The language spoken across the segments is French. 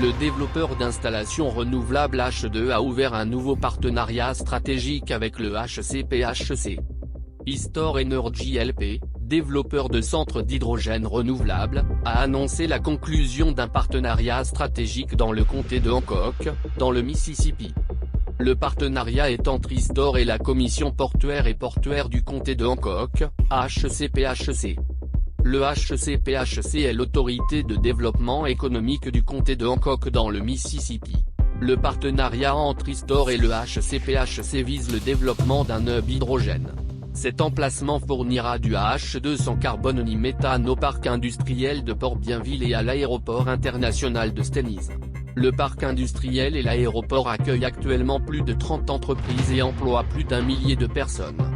Le développeur d'installations renouvelables H2 a ouvert un nouveau partenariat stratégique avec le HCPHC. Histor Energy LP, développeur de centres d'hydrogène renouvelable, a annoncé la conclusion d'un partenariat stratégique dans le comté de Hancock, dans le Mississippi. Le partenariat est entre Histor et la Commission portuaire et portuaire du comté de Hancock, HCPHC. Le HCPHC est l'autorité de développement économique du comté de Hancock dans le Mississippi. Le partenariat entre Histor et le HCPHC vise le développement d'un hub hydrogène. Cet emplacement fournira du H2 sans carbone ni méthane au parc industriel de Port-Bienville et à l'aéroport international de Stennis. Le parc industriel et l'aéroport accueillent actuellement plus de 30 entreprises et emploient plus d'1 millier de personnes.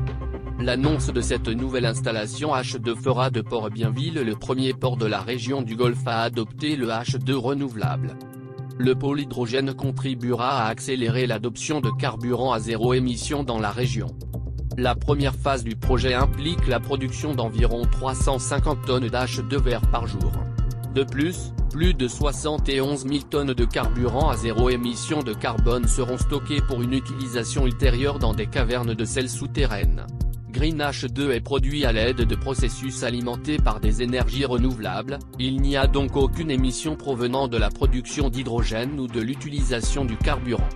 L'annonce de cette nouvelle installation H2 fera de Port-Bienville le premier port de la région du Golfe à adopter le H2 renouvelable. Le pôle hydrogène contribuera à accélérer l'adoption de carburants à zéro émission dans la région. La première phase du projet implique la production d'environ 350 tonnes d'H2 vert par jour. De plus de 71 000 tonnes de carburant à zéro émission de carbone seront stockées pour une utilisation ultérieure dans des cavernes de sel souterraines. Green H2 est produit à l'aide de processus alimentés par des énergies renouvelables, il n'y a donc aucune émission provenant de la production d'hydrogène ou de l'utilisation du carburant.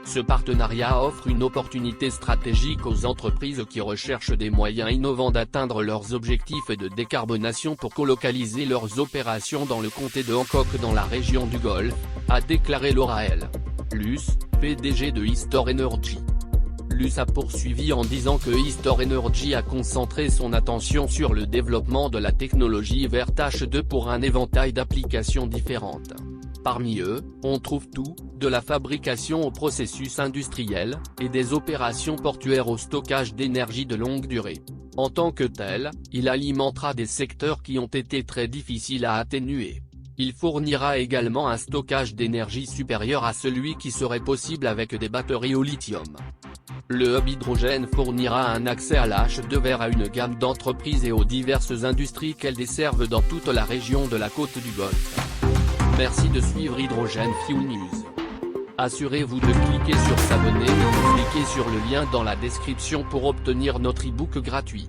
Ce partenariat offre une opportunité stratégique aux entreprises qui recherchent des moyens innovants d'atteindre leurs objectifs de décarbonation pour colocaliser leurs opérations dans le comté de Hancock dans la région du Golfe, a déclaré Laura L. Luce, PDG de Histor Energy. Luce a poursuivi en disant que Histor Energy a concentré son attention sur le développement de la technologie verte H2 pour un éventail d'applications différentes. Parmi eux, on trouve tout, de la fabrication au processus industriel, et des opérations portuaires au stockage d'énergie de longue durée. En tant que tel, il alimentera des secteurs qui ont été très difficiles à atténuer. Il fournira également un stockage d'énergie supérieur à celui qui serait possible avec des batteries au lithium. Le hub hydrogène fournira un accès à l'H2 vert à une gamme d'entreprises et aux diverses industries qu'elles desservent dans toute la région de la côte du Golfe. Merci de suivre Hydrogène Fuel News. Assurez-vous de cliquer sur s'abonner et de cliquer sur le lien dans la description pour obtenir notre e-book gratuit.